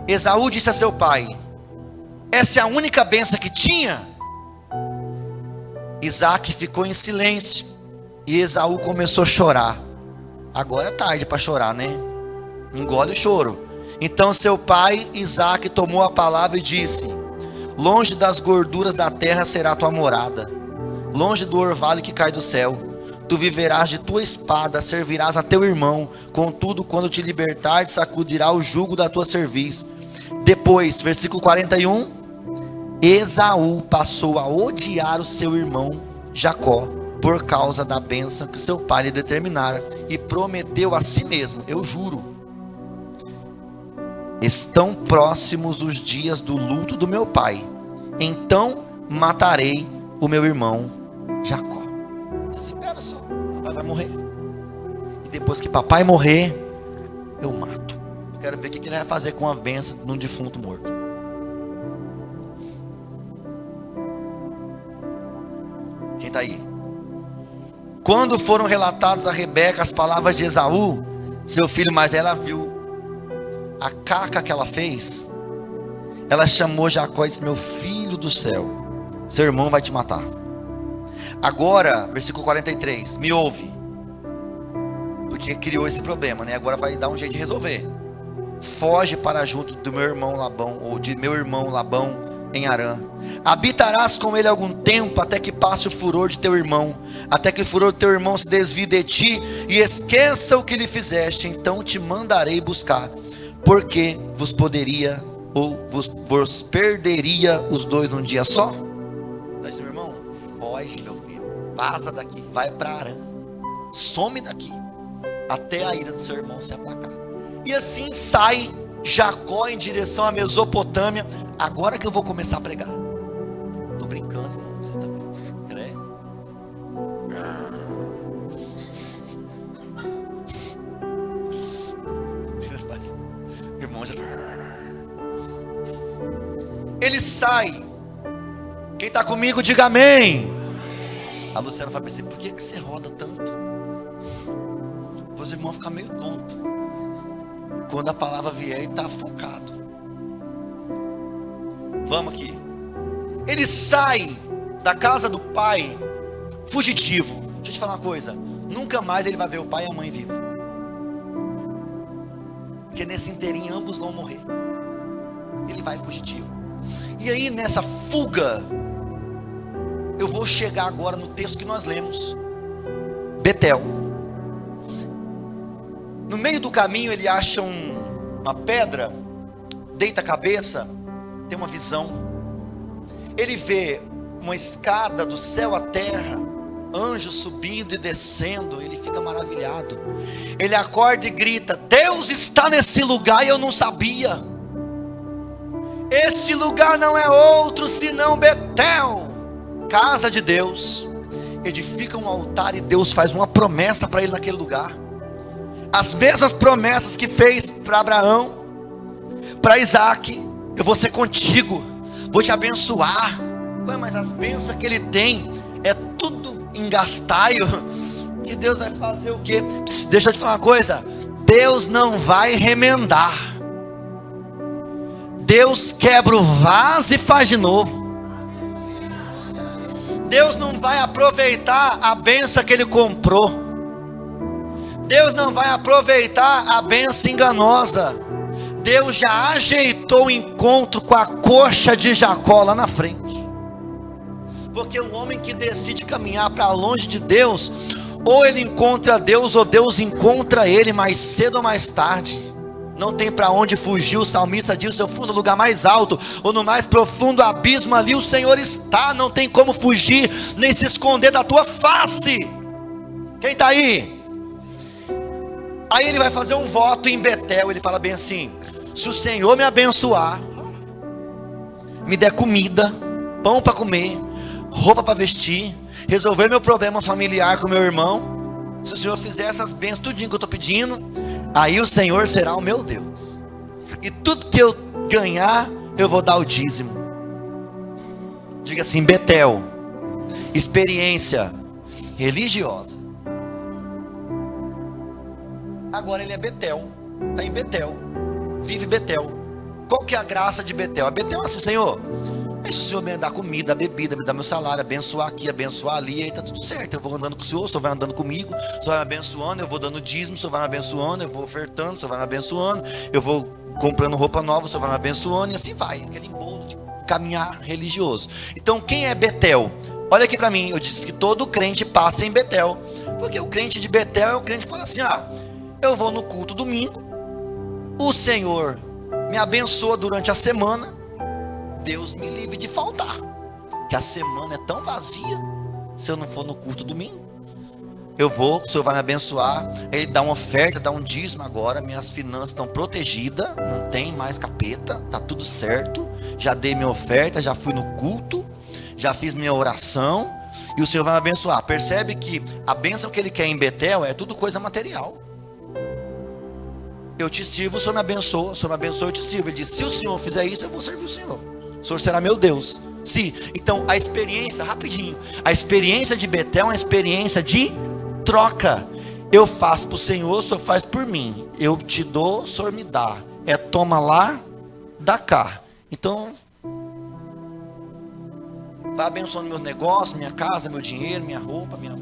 Esaú disse a seu pai: essa é a única bênção que tinha? Isaac ficou em silêncio e Esaú começou a chorar. Agora é tarde para chorar, né? Engole o choro. Então seu pai Isaac tomou a palavra e disse: longe das gorduras da terra será tua morada, longe do orvalho que cai do céu. Tu viverás de tua espada, servirás a teu irmão. Contudo, quando te libertares, sacudirá o jugo da tua cerviz. Depois, versículo 41, Esaú passou a odiar o seu irmão Jacó por causa da bênção que seu pai lhe determinara, e prometeu a si mesmo: eu juro, estão próximos os dias do luto do meu pai, então matarei o meu irmão Jacó. Disse: espera só, papai vai morrer, e depois que papai morrer, eu mato. Eu quero ver o que ele vai fazer com a bênção de um defunto morto. Quem está aí? Quando foram relatadas a Rebeca as palavras de Esaú, seu filho mais velho, ela viu a caca que ela fez. Ela chamou Jacó e disse: meu filho do céu, seu irmão vai te matar. Agora, versículo 43, me ouve, porque criou esse problema, né? Agora vai dar um jeito de resolver. Foge para junto do meu irmão Labão, ou de meu irmão Labão, em Harã. Habitarás com ele algum tempo, até que passe o furor de teu irmão, até que o furor de teu irmão se desvie de ti e esqueça o que lhe fizeste. Então te mandarei buscar, porque vos poderia ou vos perderia os dois num dia só. Mas meu irmão, foge, meu filho, vaza daqui, vai para Harã, some daqui, até a ira do seu irmão se aplacar. E assim sai Jacó em direção à Mesopotâmia. Agora que eu vou começar a pregar. Tô brincando, irmão. Você tá crendo? Irmão, já... Ele sai. Quem está comigo, diga amém. A Luciana fala assim: por que você roda tanto? Os irmãos ficam meio tontos quando a palavra vier e está focado. Vamos aqui. Ele sai da casa do pai fugitivo. Deixa eu te falar uma coisa: nunca mais ele vai ver o pai e a mãe vivos, porque nesse inteirinho ambos vão morrer. Ele vai fugitivo. E aí nessa fuga, eu vou chegar agora no texto que nós lemos, Betel. No meio do caminho ele acha uma pedra, deita a cabeça, tem uma visão. Ele vê uma escada do céu à terra, anjos subindo e descendo. Ele fica maravilhado. Ele acorda e grita: Deus está nesse lugar e eu não sabia. Esse lugar não é outro senão Betel, casa de Deus. Edifica um altar e Deus faz uma promessa para ele naquele lugar. As mesmas promessas que fez para Abraão, para Isaac: eu vou ser contigo, vou te abençoar. Mas as bênçãos que ele tem é tudo em gastaio. Que Deus vai fazer o quê? Deixa eu te falar uma coisa: Deus não vai remendar. Deus quebra o vaso e faz de novo. Deus não vai aproveitar a bênção que ele comprou. Deus não vai aproveitar a bênção enganosa. Deus já ajeitou o encontro com a coxa de Jacó lá na frente. Porque o homem que decide caminhar para longe de Deus, ou ele encontra Deus, ou Deus encontra ele, mais cedo ou mais tarde. Não tem para onde fugir. O salmista diz: se eu for no lugar mais alto, ou no mais profundo abismo, ali o Senhor está. Não tem como fugir, nem se esconder da tua face. Quem está aí? Aí ele vai fazer um voto em Betel. Ele fala bem assim: se o Senhor me abençoar, me der comida, pão para comer, roupa para vestir, resolver meu problema familiar com meu irmão, se o Senhor fizer essas bênçãos, tudinho que eu estou pedindo, aí o Senhor será o meu Deus. E tudo que eu ganhar, eu vou dar o dízimo. Diga assim: Betel, experiência religiosa. Agora ele é Betel, está em Betel, vive Betel. Qual que é a graça de Betel? A Betel é assim: Senhor, se o Senhor me dá comida, bebida, me dá meu salário, abençoar aqui, abençoar ali, aí está tudo certo. Eu vou andando com o Senhor, o Senhor vai andando comigo, o Senhor vai me abençoando, eu vou dando dízimo, o Senhor vai me abençoando, eu vou ofertando, o Senhor vai me abençoando, eu vou comprando roupa nova, o Senhor vai me abençoando, e assim vai, aquele embolo de caminhar religioso. Então quem é Betel? Olha aqui para mim, eu disse que todo crente passa em Betel, porque o crente de Betel é o crente que fala assim: eu vou no culto domingo, o Senhor me abençoa durante a semana, Deus me livre de faltar, que a semana é tão vazia. Se eu não for no culto domingo, eu vou, o Senhor vai me abençoar. Ele dá uma oferta, dá um dízimo. Agora minhas finanças estão protegidas, não tem mais capeta, tá tudo certo. Já dei minha oferta, já fui no culto, já fiz minha oração, e o Senhor vai me abençoar. Percebe que a bênção que ele quer em Betel é tudo coisa material. Eu te sirvo, o Senhor me abençoa, o Senhor me abençoa, eu te sirvo. Ele diz: se o Senhor fizer isso, eu vou servir o Senhor, o Senhor será meu Deus. Sim, então a experiência, rapidinho, a experiência de Betel é uma experiência de troca. Eu faço para o Senhor, o Senhor faz por mim. Eu te dou, o Senhor me dá. É toma lá, dá cá. Então, vai abençoando meus negócios, minha casa, meu dinheiro, minha roupa, minha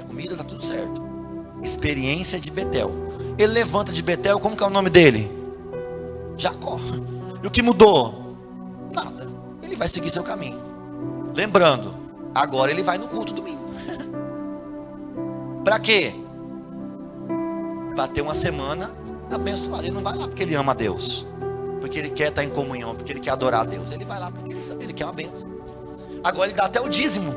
comida, tá tudo certo. Experiência de Betel. Ele levanta de Betel, como que é o nome dele? Jacó. E o que mudou? Nada. Ele e vai seguir seu caminho. Lembrando, agora ele vai no culto domingo. Para quê? Para ter uma semana abençoada. Ele não vai lá porque ele ama a Deus, porque ele quer estar em comunhão, porque ele quer adorar a Deus. Ele vai lá porque ele quer uma bênção. Agora ele dá até o dízimo.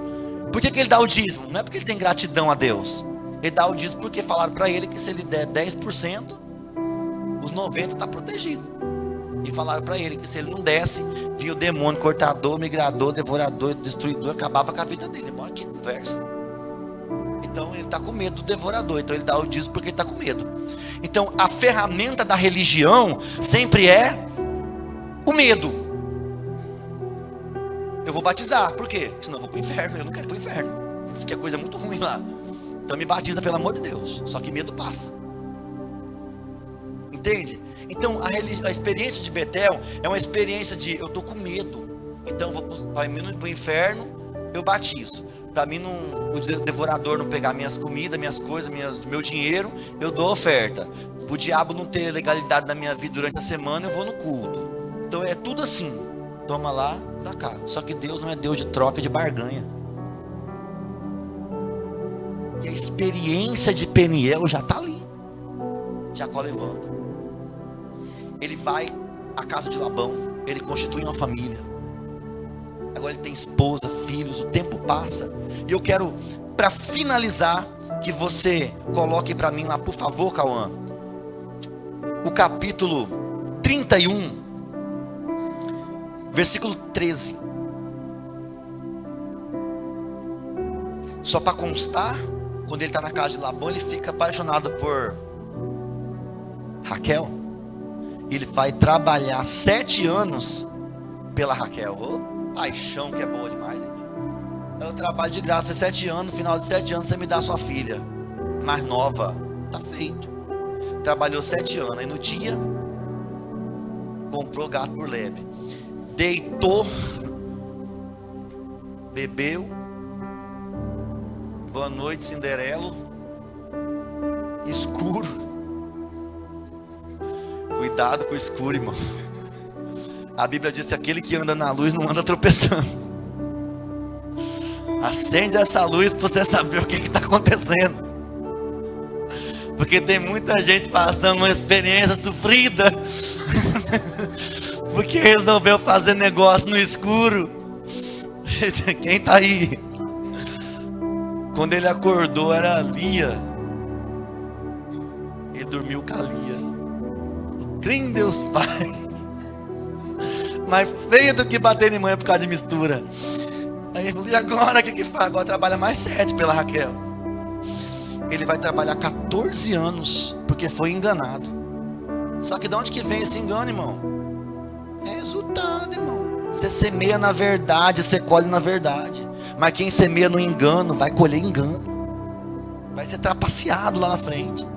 Por que ele dá o dízimo? Não é porque ele tem gratidão a Deus. Ele dá o dízimo porque falaram para ele que se ele der 10%, os 90% está protegido. E falaram para ele que se ele não desse, vinha o demônio, cortador, migrador, devorador, destruidor, acabava com a vida dele. Olha que conversa. Então ele está com medo do devorador. Então ele dá o dízimo porque ele está com medo. Então a ferramenta da religião sempre é o medo. Eu vou batizar, por quê? Porque senão eu vou para o inferno. Eu não quero ir para o inferno. Diz que é coisa muito ruim lá. Então me batiza, pelo amor de Deus. Só que medo passa. Entende? Então a experiência de Betel é uma experiência de eu estou com medo. Então para mim não ir para o inferno, eu batizo. Para mim o devorador não pegar minhas comidas, minhas coisas, meu dinheiro, eu dou oferta. Para o diabo não ter legalidade na minha vida durante a semana, eu vou no culto. Então é tudo assim. Toma lá, dá cá. Só que Deus não é Deus de troca, de barganha. E a experiência de Peniel já está ali. Jacó levanta. Ele vai à casa de Labão. Ele constitui uma família. Agora ele tem esposa, filhos. O tempo passa. E eu quero, para finalizar, que você coloque para mim lá, por favor, Cauã, o capítulo 31, versículo 13. Só para constar, quando ele está na casa de Labão, ele fica apaixonado por Raquel. Ele vai trabalhar 7 anos pela Raquel. Oh, paixão que é boa demais, hein? Eu trabalho de graça 7 anos. No final de 7 anos você me dá sua filha mais nova. Tá feito. Trabalhou 7 anos. Aí no dia comprou gato por lebre. Deitou. Bebeu. Boa noite, Cinderelo. Escuro. Cuidado com o escuro, irmão. A Bíblia diz que aquele que anda na luz não anda tropeçando. Acende essa luz para você saber o que está acontecendo. Porque tem muita gente passando uma experiência sofrida. Porque resolveu fazer negócio no escuro. Quem está aí? Quando ele acordou era Lia. Ele dormiu com a Lia. Crê em Deus Pai. Mais feio do que bater em mãe por causa de mistura. Aí ele falou, e agora o que faz? Agora trabalha mais 7 pela Raquel. Ele vai trabalhar 14 anos porque foi enganado. Só que de onde que vem esse engano, irmão? É resultado, irmão. Você semeia na verdade, você colhe na verdade. Mas quem semeia no engano vai colher engano. Vai ser trapaceado lá na frente.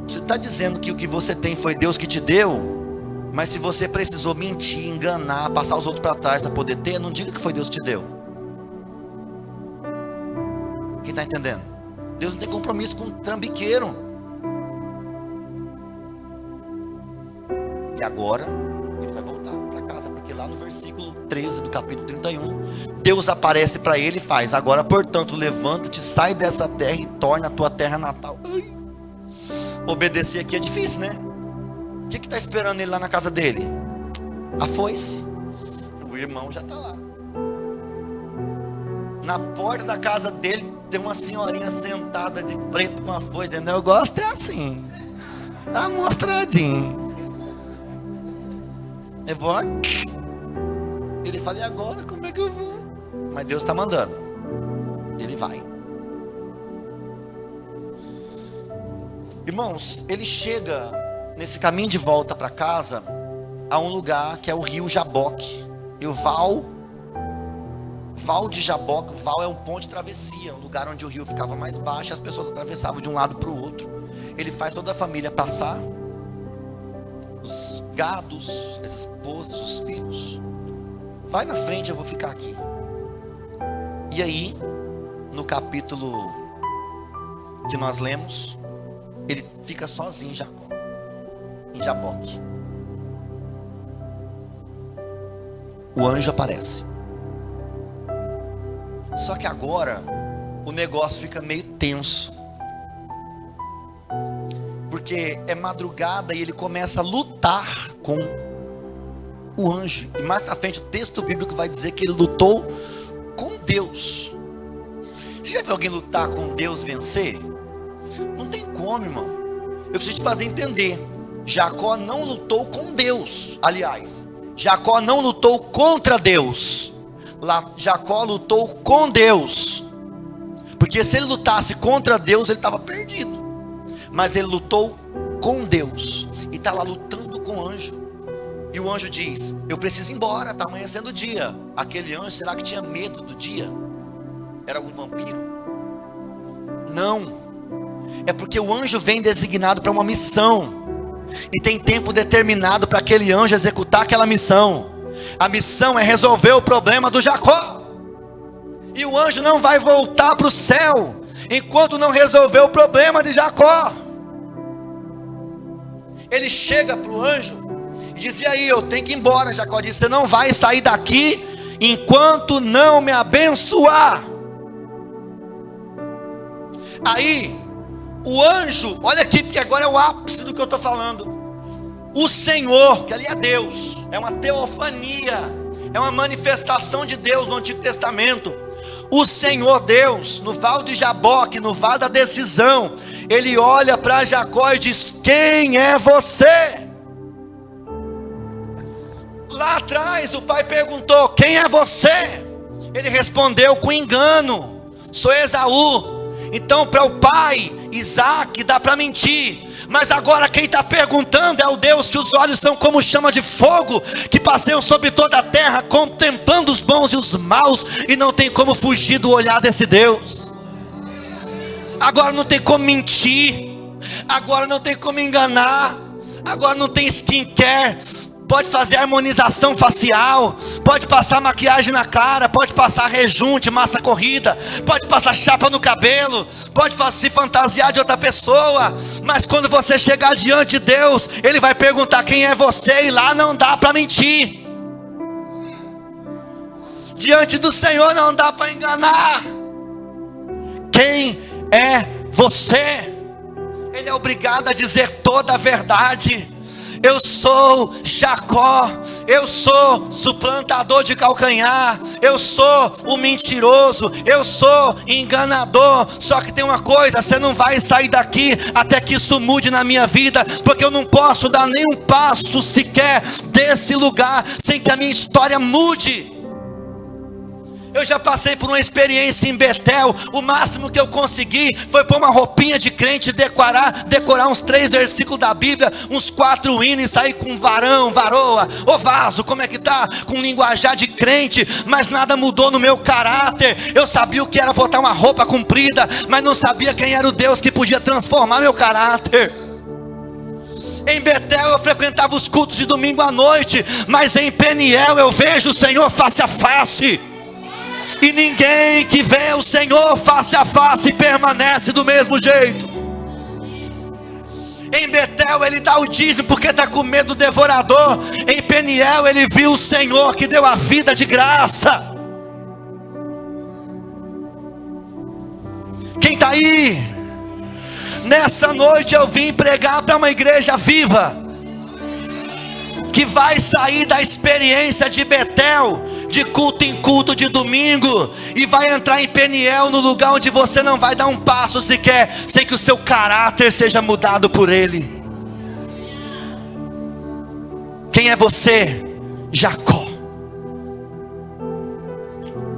Você está dizendo que o que você tem foi Deus que te deu? Mas se você precisou mentir, enganar, passar os outros para trás para poder ter, não diga que foi Deus que te deu. Quem está entendendo? Deus não tem compromisso com um trambiqueiro. E agora ele vai voltar para casa, porque lá no versículo 13 do capítulo 31, Deus aparece para ele e faz: agora portanto levanta-te, sai dessa terra e torna a tua terra natal. Obedecer aqui é difícil, né? O que está esperando ele lá na casa dele? A foice. O irmão já está lá. Na porta da casa dele tem uma senhorinha sentada de preto com a foice, dizendo, eu gosto é assim, tá mostradinho. Eu vou aqui. Ele fala, e agora como é que eu vou? Mas Deus está mandando. Ele vai. Irmãos, ele chega nesse caminho de volta para casa a um lugar que é o rio Jaboque. E o Val de Jaboque, o Val é um ponto de travessia, um lugar onde o rio ficava mais baixo e as pessoas atravessavam de um lado para o outro. Ele faz toda a família passar, os gados, as esposas, os filhos. Vai na frente, eu vou ficar aqui. E aí, no capítulo que nós lemos, ele fica sozinho em Jacó, em Jaboque. o anjo aparece. Só que agora o negócio fica meio tenso, porque é madrugada e ele começa a lutar com o anjo. E mais pra frente o texto bíblico vai dizer que ele lutou com Deus. Você já viu alguém lutar com Deus e vencer? Não tem como, irmão. Eu preciso te fazer entender. Jacó não lutou com Deus. Aliás, Jacó não lutou contra Deus. Jacó lutou com Deus. Porque se ele lutasse contra Deus, ele estava perdido. Mas ele lutou com Deus. E está lá lutando com o anjo. E o anjo diz: eu preciso ir embora, está amanhecendo o dia. Aquele anjo, será que tinha medo do dia? Era algum vampiro? Não. É porque o anjo vem designado para uma missão. E tem tempo determinado para aquele anjo executar aquela missão. A missão é resolver o problema do Jacó. E o anjo não vai voltar para o céu enquanto não resolver o problema de Jacó. Ele chega para o anjo e diz: e aí, eu tenho que ir embora. Jacó diz: você não vai sair daqui enquanto não me abençoar. Aí o anjo, olha aqui, porque agora é o ápice do que eu estou falando. O Senhor, que ali é Deus, é uma teofania, é uma manifestação de Deus no Antigo Testamento. O Senhor Deus, no vale de Jaboque, no vale da decisão, ele olha para Jacó e diz: quem é você? Lá atrás o pai perguntou: quem é você? Ele respondeu com engano: sou Esaú. Então para o pai Isaac dá para mentir. Mas agora quem está perguntando é o Deus que os olhos são como chama de fogo, que passeiam sobre toda a terra, contemplando os bons e os maus, e não tem como fugir do olhar desse Deus. Agora não tem como mentir, agora não tem como enganar, agora não tem skincare. Pode fazer harmonização facial, pode passar maquiagem na cara, pode passar rejunte, massa corrida, pode passar chapa no cabelo, pode se fantasiar de outra pessoa. Mas quando você chegar diante de Deus, Ele vai perguntar: quem é você? E lá não dá para mentir. Diante do Senhor não dá para enganar. Quem é você? Ele é obrigado a dizer toda a verdade. Eu sou Jacó, eu sou suplantador de calcanhar, eu sou o mentiroso, eu sou enganador. Só que tem uma coisa: você não vai sair daqui até que isso mude na minha vida, porque eu não posso dar nenhum passo sequer desse lugar sem que a minha história mude. Eu já passei por uma experiência em Betel. O máximo que eu consegui foi pôr uma roupinha de crente, decorar uns 3 versículos da Bíblia, uns 4 hinos, e sair com varão, varoa, ô vaso, como é que tá? Com linguajar de crente. Mas nada mudou no meu caráter. Eu sabia o que era botar uma roupa comprida, mas não sabia quem era o Deus que podia transformar meu caráter. Em Betel eu frequentava os cultos de domingo à noite, mas em Peniel eu vejo o Senhor face a face. E ninguém que vê o Senhor face a face permanece do mesmo jeito. Em Betel ele dá o dízimo porque está com medo do devorador. Em Peniel ele viu o Senhor que deu a vida de graça. Quem está aí? Nessa noite eu vim pregar para uma igreja viva, que vai sair da experiência de Betel, de culto em culto de domingo, e vai entrar em Peniel, no lugar onde você não vai dar um passo sequer sem que o seu caráter seja mudado por Ele. Quem é você? Jacó.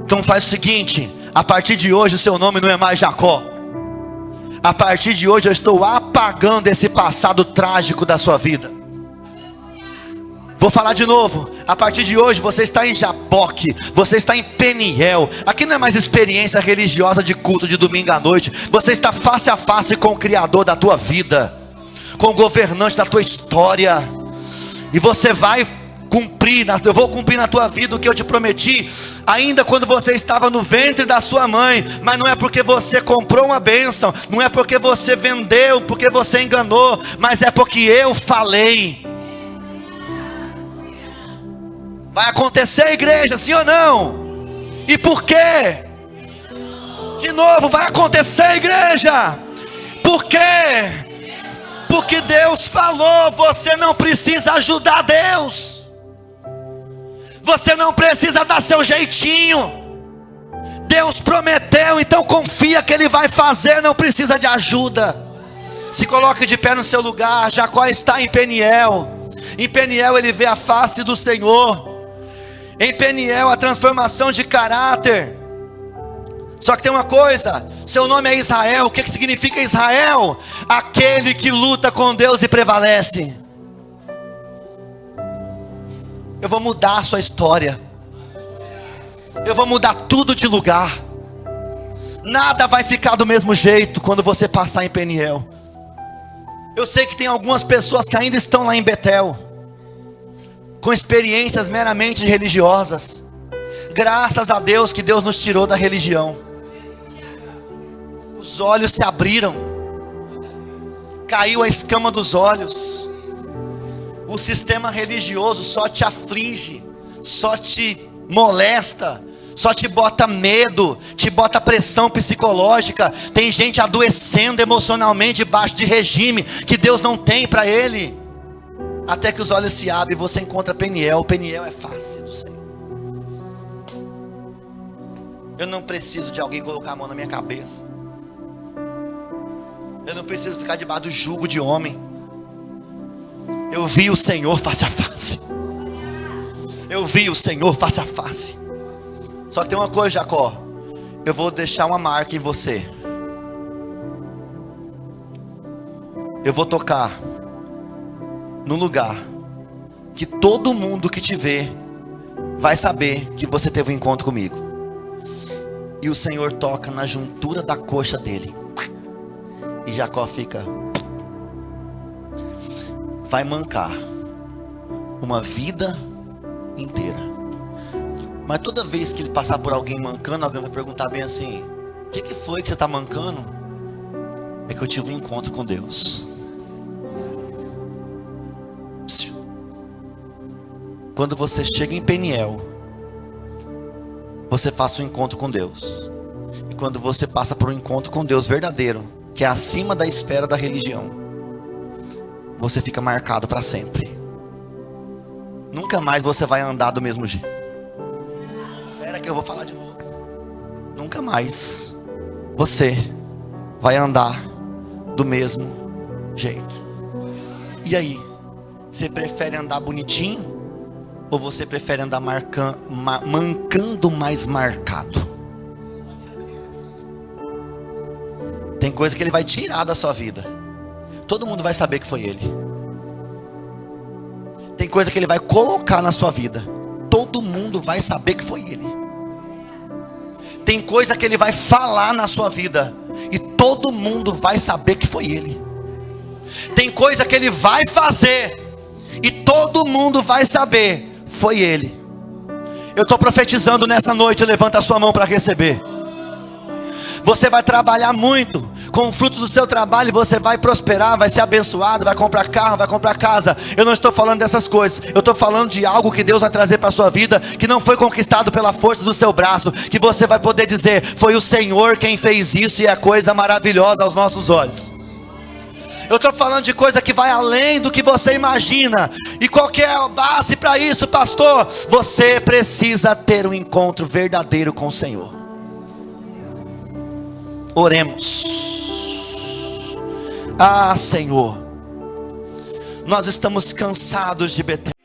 Então faz o seguinte: a partir de hoje o seu nome não é mais Jacó. A partir de hoje eu estou apagando esse passado trágico da sua vida. Vou falar de novo. A partir de hoje você está em Jaboque, você está em Peniel. Aqui não é mais experiência religiosa de culto de domingo à noite. Você está face a face com o Criador da tua vida, com o governante da tua história. E você vai cumprir, eu vou cumprir na tua vida o que eu te prometi, ainda quando você estava no ventre da sua mãe. Mas não é porque você comprou uma bênção, não é porque você vendeu, porque você enganou, mas é porque eu falei. Vai acontecer, igreja, sim ou não? E por quê? De novo, vai acontecer, igreja. Por quê? Porque Deus falou. Você não precisa ajudar Deus. Você não precisa dar seu jeitinho. Deus prometeu, então confia que Ele vai fazer, não precisa de ajuda. Se coloque de pé no seu lugar. Jacó está em Peniel. Em Peniel ele vê a face do Senhor. Em Peniel a transformação de caráter. Só que tem uma coisa, seu nome é Israel. O que significa Israel? Aquele que luta com Deus e prevalece. Eu vou mudar a sua história. Eu vou mudar tudo de lugar. Nada vai ficar do mesmo jeito quando você passar em Peniel. Eu sei que tem algumas pessoas que ainda estão lá em Betel, com experiências meramente religiosas. Graças a Deus que Deus nos tirou da religião. Os olhos se abriram. Caiu a escama dos olhos. O sistema religioso só te aflige, só te molesta, só te bota medo, te bota pressão psicológica. Tem gente adoecendo emocionalmente debaixo de regime que Deus não tem para ele. Até que os olhos se abrem e você encontra Peniel. Peniel é face do Senhor. Eu não preciso de alguém colocar a mão na minha cabeça. Eu não preciso ficar debaixo do jugo de homem. Eu vi o Senhor face a face. Eu vi o Senhor face a face. Só que tem uma coisa, Jacó. Eu vou deixar uma marca em você. Eu vou tocar no lugar que todo mundo que te vê vai saber que você teve um encontro comigo. E o Senhor toca na juntura da coxa dele. E Jacó fica. Vai mancar uma vida inteira. Mas toda vez que ele passar por alguém mancando, alguém vai perguntar bem assim: o que foi que você está mancando? É que eu tive um encontro com Deus. Quando você chega em Peniel, você faça um encontro com Deus. E quando você passa por um encontro com Deus verdadeiro, que é acima da esfera da religião, você fica marcado para sempre. Nunca mais você vai andar do mesmo jeito. Espera que eu vou falar de novo. Nunca mais você vai andar do mesmo jeito. E aí? Você prefere andar bonitinho? Ou você prefere andar mancando mais marcado? Tem coisa que ele vai tirar da sua vida. Todo mundo vai saber que foi ele. Tem coisa que ele vai colocar na sua vida. Todo mundo vai saber que foi ele. Tem coisa que ele vai falar na sua vida e todo mundo vai saber que foi ele. Tem coisa que ele vai fazer e todo mundo vai saber, foi ele. Eu estou profetizando nessa noite. Levanta a sua mão para receber. Você vai trabalhar muito. Com o fruto do seu trabalho você vai prosperar, vai ser abençoado, vai comprar carro, vai comprar casa. Eu não estou falando dessas coisas. Eu estou falando de algo que Deus vai trazer para a sua vida, que não foi conquistado pela força do seu braço, que você vai poder dizer: foi o Senhor quem fez isso, e é coisa maravilhosa aos nossos olhos. Eu estou falando de coisa que vai além do que você imagina. E qual que é a base para isso, pastor? Você precisa ter um encontro verdadeiro com o Senhor. Oremos. Ah, Senhor, nós estamos cansados de Betel.